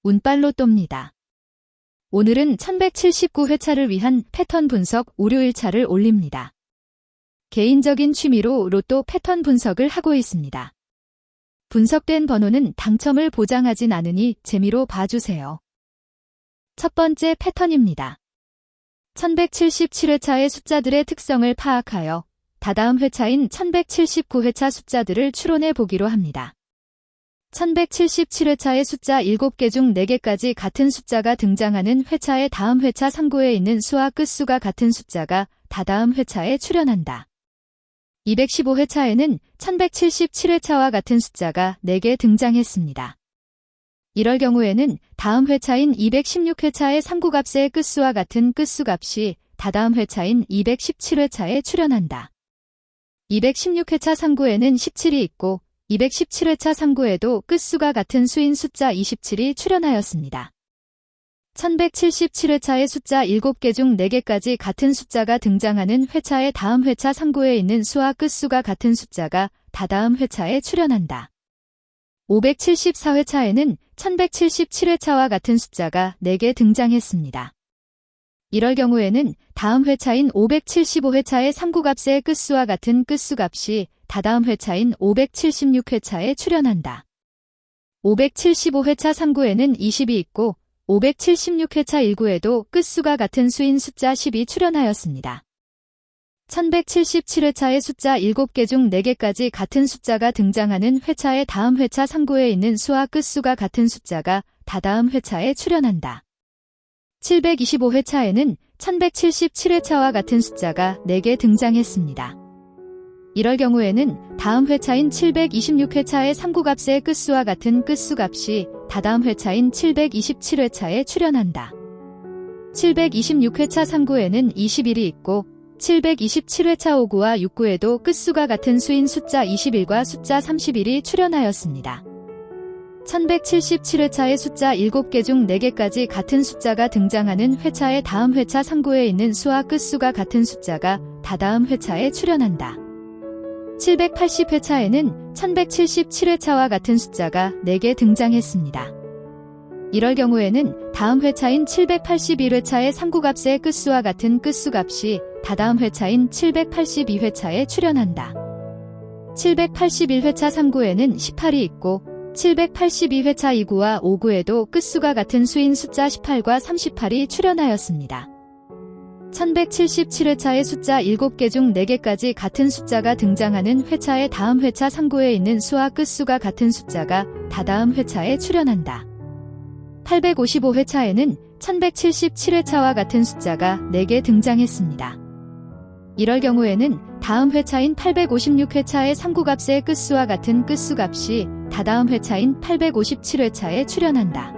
운빨로또입니다. 오늘은 1179회차를 위한 패턴 분석 오류 1차를 올립니다. 개인적인 취미로 로또 패턴 분석을 하고 있습니다. 분석된 번호는 당첨을 보장하진 않으니 재미로 봐주세요. 첫 번째 패턴입니다. 1177회차의 숫자들의 특성을 파악하여 다다음 회차인 1179회차 숫자들을 추론해 보기로 합니다. 1177회차의 숫자 7개 중 4개까지 같은 숫자가 등장하는 회차의 다음 회차 상구에 있는 수와 끝수가 같은 숫자가 다다음 회차에 출현한다. 215회차에는 1177회차와 같은 숫자가 4개 등장했습니다. 이럴 경우에는 다음 회차인 216회차의 상구값의 끝수와 같은 끝수값이 다다음 회차인 217회차에 출현한다. 216회차 상구에는 17이 있고 217회차 상구에도 끝수가 같은 수인 숫자 27이 출현하였습니다. 1177회차의 숫자 7개 중 4개까지 같은 숫자가 등장하는 회차의 다음 회차 상구에 있는 수와 끝수가 같은 숫자가 다다음 회차에 출현한다. 574회차에는 1177회차와 같은 숫자가 4개 등장했습니다. 이럴 경우에는 다음 회차인 575회차의 상구값의 끝수와 같은 끝수값이 다다음 회차인 576회차에 출현한다. 575회차 상구에는 20이 있고 576회차 1구에도 끝수가 같은 수인 숫자 10이 출현하였습니다. 1177회차의 숫자 7개 중 4개까지 같은 숫자가 등장하는 회차의 다음 회차 상구에 있는 수와 끝수가 같은 숫자가 다다음 회차에 출현한다. 725회차에는 1177회차와 같은 숫자가 4개 등장했습니다. 이럴 경우에는 다음 회차인 726회차의 상구값의 끝수와 같은 끝수값이 다다음 회차인 727회차에 출현한다. 726회차 상구에는 21이 있고 727회차 5구와 6구에도 끝수가 같은 수인 숫자 21과 숫자 31이 출현하였습니다. 1177회차의 숫자 7개 중 4개까지 같은 숫자가 등장하는 회차의 다음 회차 상구에 있는 수와 끝수가 같은 숫자가 다다음 회차에 출현한다. 780회차에는 1177회차와 같은 숫자가 4개 등장했습니다. 이럴 경우에는 다음 회차인 781회차의 상구값의 끝수와 같은 끝수값이 다다음 회차인 782회차에 출현한다. 781회차 상구에는 18이 있고 782회차 2구와 5구에도 끝수가 같은 수인 숫자 18과 38이 출현하였습니다. 1177회차의 숫자 7개 중 4개까지 같은 숫자가 등장하는 회차의 다음 회차 상구에 있는 수와 끝수가 같은 숫자가 다다음 회차에 출현한다. 855회차에는 1177회차와 같은 숫자가 4개 등장했습니다. 이럴 경우에는 다음 회차인 856회차의 상구값의 끝수와 같은 끝수값이 다다음 회차인 857회차에 출현한다.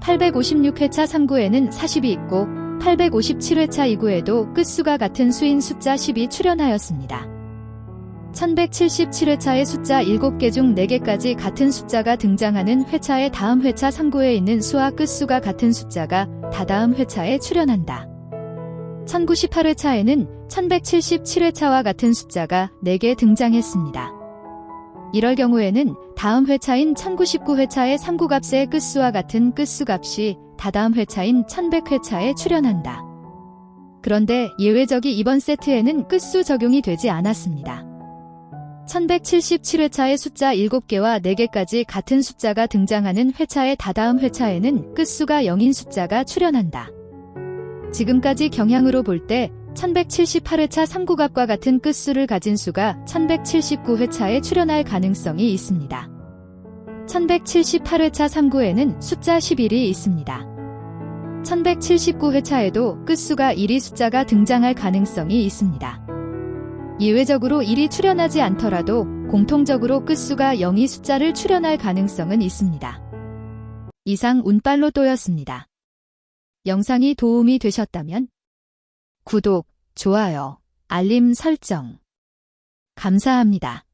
856회차 상구에는 40이 있고 857회차 2구에도 끝수가 같은 수인 숫자 10이 출현하였습니다. 1177회차의 숫자 7개 중 4개까지 같은 숫자가 등장하는 회차의 다음 회차 상구에 있는 수와 끝수가 같은 숫자가 다다음 회차에 출현한다. 1098회차에는 1177회차와 같은 숫자가 4개 등장했습니다. 이럴 경우에는 다음 회차인 1099회차의 상구값의 끝수와 같은 끝수값이 다다음 회차인 1100회차에 출현한다. 그런데 예외적이 이번 세트에는 끝수 적용이 되지 않았습니다. 1177회차의 숫자 7개와 4개까지 같은 숫자가 등장하는 회차의 다다음 회차에는 끝수가 0인 숫자가 출현한다. 지금까지 경향으로 볼 때 1178회차 상구값과 같은 끝수를 가진 수가 1179회차에 출현할 가능성이 있습니다. 1178회차 상구에는 숫자 11이 있습니다. 1179회차에도 끝수가 1이 숫자가 등장할 가능성이 있습니다. 예외적으로 1이 출현하지 않더라도 공통적으로 끝수가 0이 숫자를 출현할 가능성은 있습니다. 이상 운빨로또였습니다. 영상이 도움이 되셨다면 구독, 좋아요, 알림 설정 감사합니다.